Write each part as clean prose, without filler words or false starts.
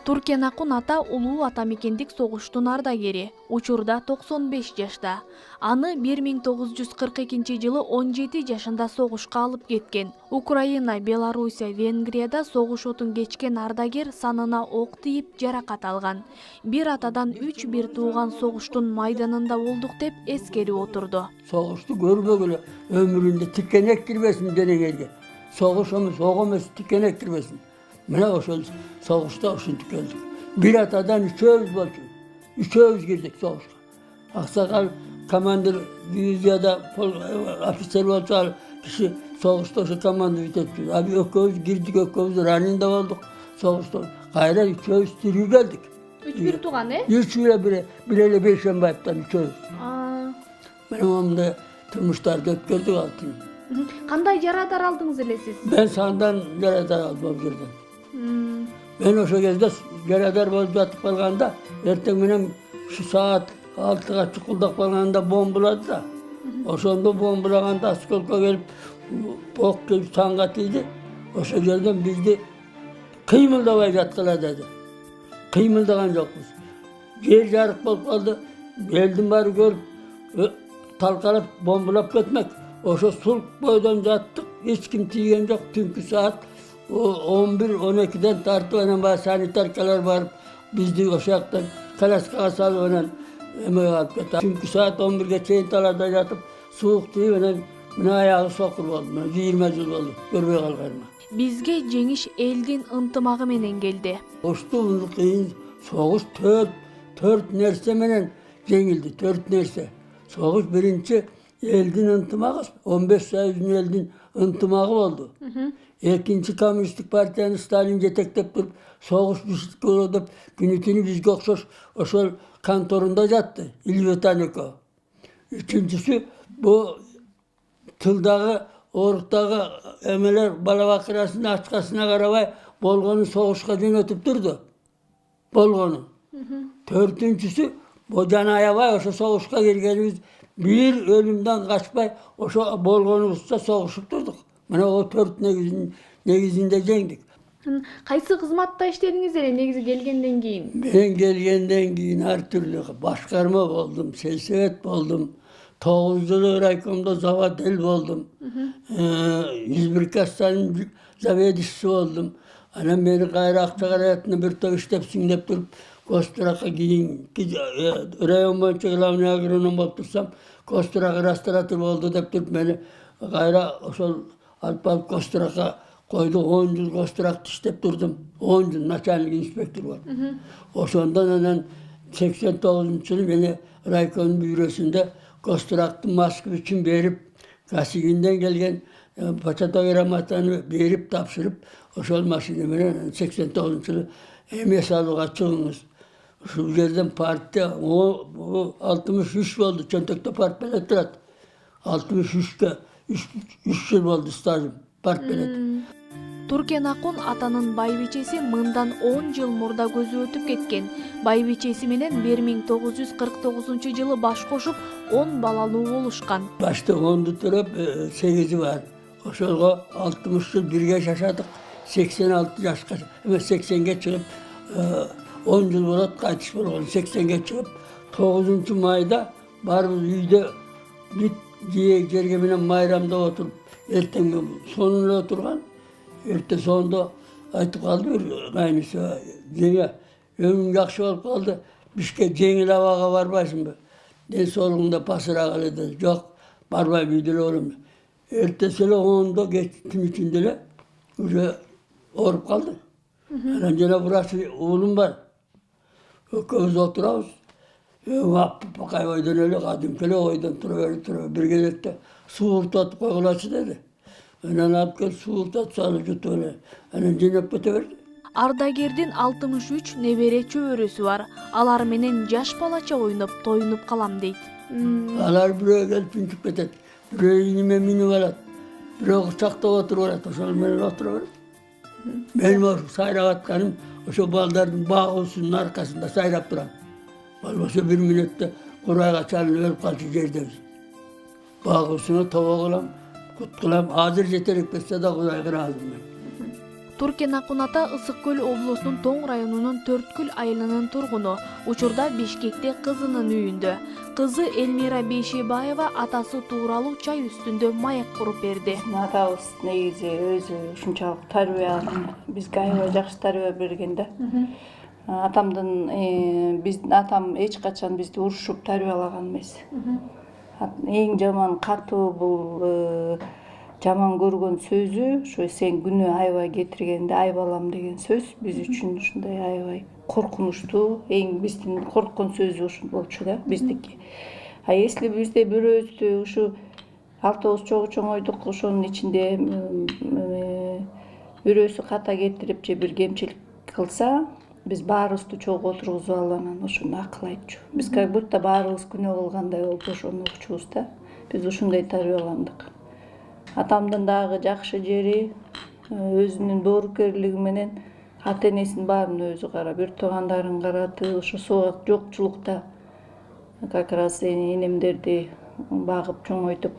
Туркенакун ата улуу атамекендик согуштун ардагери, учурда 95 жашта. Аны 1942-жылы 17 жашында согушка алып кеткен. Украина, Белоруссия, Венгрияда согуш отун кечкен ардагер санына ок тийип жаракат алган. Бир атадан 3 бир тууган согуштун майданында болдук деп эскерип отурду. Soğuştu görmegele ömründe tikenek girmesin denegeyge. Soğuş emez, oğ emez, tikenek girmesin. Mene oşol soğuşta oşuntuk geldik. Bir atadan üçöz boldu. Üçöz girdik soğuşta. Aksakal komandır divizyada ofiser bolsa kişi soğuşta oşu komandı vitetçi. Abi ököz girdik, ököz ranında olduk soğuşta. Gayra üçöz tiri geldik. 3 бир тууган, 3 bile beşen bayıptan üçöz. Benim onumda turmuşlarda ötküldük altını. Кандай жарадар алдыңыз эле сиз? Ben sandan yaradar aldım girdim. Ben o şekilde yaradar bolup yatıp kalganda, erten benim şu saat 6'ga çıkıldak kalganda bombuladı da. O sonunda bombulaganda askolka gelip bok gibi sangatıydı. O şekilde bizde kıymıldavay yattılar dedi. Kıymıldagan yokmuş. Yer yarık bolup kaldı. Geldim bari görüp talkalıp bombulap gitmek. Oşo sulk boydan yattık. Hiç kim tiyen yok. Tünkü saat 11-12'den tartı önen var. Sanitarkalar var. Biz de o şaktan kalaska asal önen emeği alıp getir. Tünkü saat 11'ge çeyin talarda yatıp soğuk diye önen mine ayağı sokur oldum. 20 yıl oldu. Görmeye kalkarma. Bizge жеңиш элдин ынтымагы менен келди. Soğuştu kıyın. Soğuş dört nerse menen jengildi. 4 nerse. Soğuş birinci eldin ıntımağı, 15 sayısının eldin ıntımağı oldu. İkinci Komünistik Partiyanı Stalin yeteklep durup, soğuş düşük görüp, günütünü bizge okşoş, oşol kantorunda yattı, İlvetaneko. Üçüncüsü, bu tıldağı, oruqtağı emeler balavakırasının açkasına karavay, Bolgon'u soğuşka yönetip durdu. Bolgon'u. Dördüncüsü, bu canaya vay, oşo soğuşka gelgenimiz, bir ölümden kaçpay, oşo Bolgon'umuzda soğuşup durduk. Mana o 4 negizinde jengdik. Кайсы кызматта иштедиңиз эле негизи келгенден кийин? Ben gelgenden keyin her türlü başkarma oldum, selsebet oldum. 9 yıl raykomda zavod el oldum. İzmir Hastanesi'nin zavedişisi oldum. Anam beni gayrı Akçakarayatını bir toy işlep singlep durup, Kosturak'a giyin, rayon boyunca glavni agronom olup dursam, Kosturak'a restoratör oldu dep durup beni gayrı oşol Alp Kosturak'a koydu. 10 yıl Kosturak işlep durdum. 10 yıl načalnik inspektör var. O sondan önen 89. yılı beni Raykon'un büyürosunda Kosturak'ın maskı için verip, Kasiginden gelgen Paçatoy Ramatan'ı verip tapşırıp, oşol maşını beni 89. yılı emeğe sağlığa çıkınız. Şu yerden partide, o 63 oldu, Çöntek'te part belettirat. 63'te 3 yıl oldu stajım, part belet. Туркенакун атанын байбичеси мындан 10 жыл мурда көзү өтүп кеткен. Байбичеси менен 1949-жылы баш кошуп 10 балалуу болушкан. Başta 10'du turap 8'i var. Oşolga 60 yıl birge yaşadık. 86 yaşka, 80'ge çıkıp 10 yıl bolat kaytış bolğon. 80'ge çıkıp 9. mayda barımız uyda bit diye jerge menen bayramda oturup ertenge sonuna oturgan. Erte sonunda aytıp kaldı bir aynısı. Jenge ömrüm yakşı olup kaldı. Bişke jengil havaga barbaysın be. Den solunda pasıra dedi. Yok barbay büyüdüler oğlum. Ertesiyle 10'da geçtim içindele. Öyle orup kaldı. Öncene burası oğlum var. Öküz oturağız. Bakay oydan öyle kadimkele oydan duruver. Bir gelette su urtat koyulaçı dedi. Önen alıp gel su urtat salıcı öyle. Önen cenep götüverdi. Ардагердин 63 небере чөбөрөсү бар. Алар менен жаш балача ойноп, тоюнуп калам дейт. Alar buraya gelip çünkü petet. Buraya inime minip alat. Buraya uçakta oturuverat. Oşol menen oturuverat. Benim o sayrap atkanım, oşo baldardın bağ olsunun arkasında sayrap duram. Oşo bir minutda kurayga çalınıp ölüp kalçı jerdemiz. Bağ olsuna tova kılam, kut kılam. Hazır jeterek betse de kurayga razım ben. Туркен Акуната Ысык Көл облусунун Тоң районунун Төрткүл айылынын тургуну. Учурда Бишкекте кызынын үйүндө. Кызы Элмира Бейшебаева атасы тууралуу чай үстүндө маек куруп берди. Атабыз негизи өзү ушунчалык тарбия алган. Бизге аябай жакшы тарбия берген да. Атам эч качан бизди урушуп тарбиялаган эмес. Эң жаман катуу бул жаман көргөн сөзү ошо сен күнөө аябай кетиргенде ай балам деген сөз биз үчүн ушундай аябай коркунучтуу, эң биздин корккон сөзү ушул болчу да биздики. А если бизде бирөөбүздү ушу алтыбыз чогуу чоңойдук, ошонун ичинде бирөөсү ката кетирип же бир кемчилик кылса, биз баарыбызды чогуу отургузуп алып анан ошону акыл айтчу. Биз как будто баарыбыз күнөө кылгандай болуп ошону укчубуз да. Биз ушундай тарбияландык. Атамдын дагы жакшы жери өзүнүн доорукерлиги менен ата-энесинин баарын өзү карап, бир туугандарын карады, ошо жокчулукта как раз энемдерди багып чоңойтуп.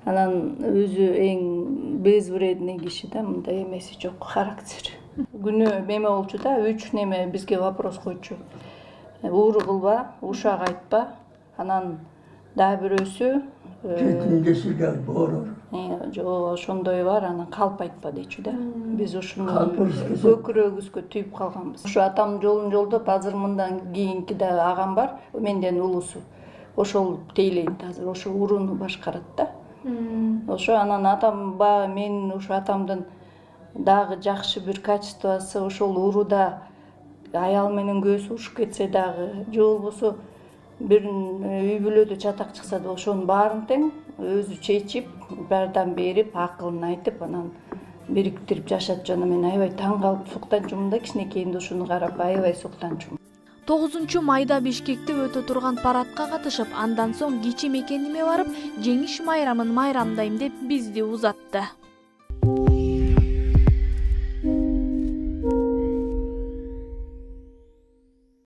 Анан өзү эң безвредный киши да, мындай эмеси жок, характери. Күнөө эме болчу да, 3 неме бизге вопрос койчу. Ууру кылба, ушак айтпа, анан дагы бирөөсү Жетиндесиге боорор. ошондой бар, анан калп айтпа дейчү да. Биз ушуну Калпыбыз көкүрөгүбүзгө түйүп калганбыз. Ошо атам жолун жолдоп, азыр мындан кийинки да агам бар, менден улуусу. Ошол тейлейт азыр, ошо урууну башкарат да. Ошо анан атам мен ошо атамдын дагы жакшы бир качествосы ошол урууда аял менен көөсү урушуп кетсе дагы, же болбосо бир үй бүлөдө чатак чыкса да ошонун баарын тең өзү чечип, жардам берип, акылын айтып, анан бириктирип жашат. Жана мен аябай таң калып суктанчумун да, кичинекейинде ушуну карап аябай суктанчумун. 9 майда Бишкекте өтө турган парадка катышып, андан соң кичи мекениме барып, жеңиш майрамын майрамдайм деп бизди узатты.